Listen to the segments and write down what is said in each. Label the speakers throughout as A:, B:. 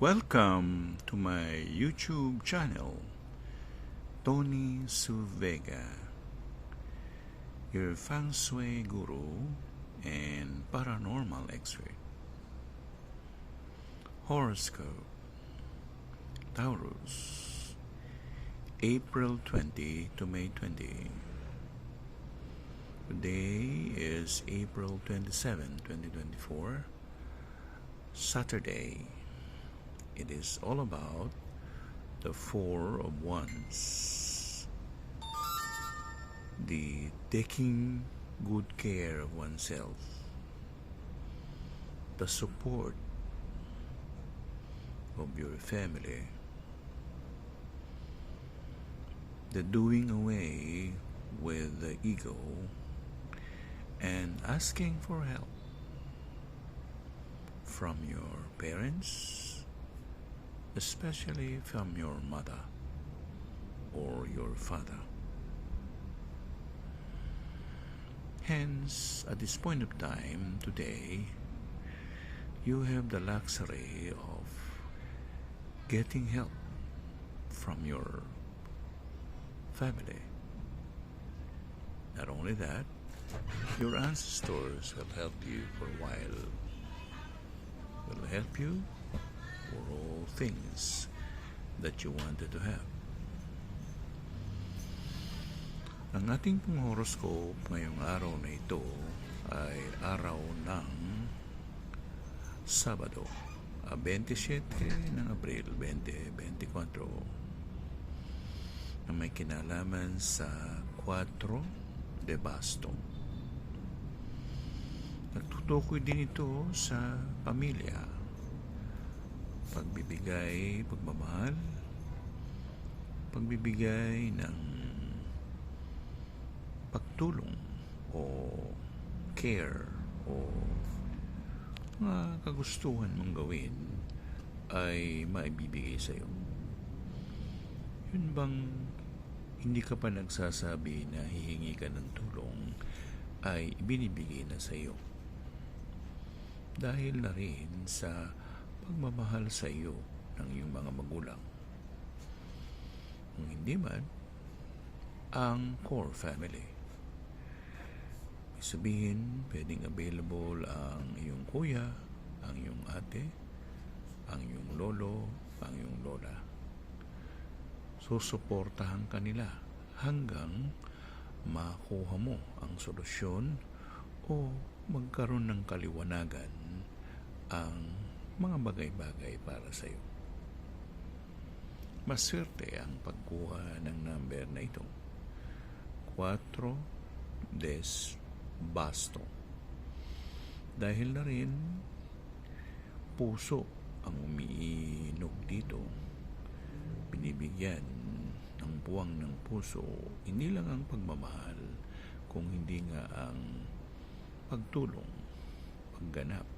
A: Welcome to my YouTube channel, Tony Suvega, your feng shui guru and paranormal expert. Horoscope, Taurus, April 20 to May 20. Today is April 27, 2024, Saturday. It is all about the Four of Wands, the taking good care of oneself, the support of your family, the doing away with the ego and asking for help from your parents, especially from your mother or your father. Hence, at this point of time today, you have the luxury of getting help from your family. Not only that, your ancestors will help you for a while, will help you for all things that you wanted to have. Ang ating pong horoscope ngayong araw na ito ay araw ng Sabado, 27 ng Abril 2024, na may kinalaman sa 4 de Basto. Nagtutukoy din ito sa pamilya, pagbibigay, pagmamahal, pagbibigay ng pagtulong o care o mga kagustuhan mong gawin ay maibibigay sa iyo. Yun bang hindi ka pa nagsasabi na hihingi ka ng tulong ay ibinibigay na sa iyo? Dahil na rin sa pagmamahal sa iyo ng iyong mga magulang. Kung hindi man, ang core family. May sabihin, pwedeng available ang iyong kuya, ang iyong ate, ang iyong lolo, ang iyong lola. Susuportahan ka nila hanggang makuha mo ang solusyon o magkaroon ng kaliwanagan ang mga bagay-bagay para sa iyo. Maswerte ang pagkuha ng number na ito, 4 des Basto. Dahil na rin puso ang umiinog dito, binibigyan ng puwang ng puso, hindi lang ang pagmamahal, kung hindi nga ang pagtulong, pagganap,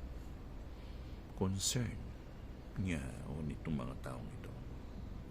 A: concern niya o nitong mga taong ito.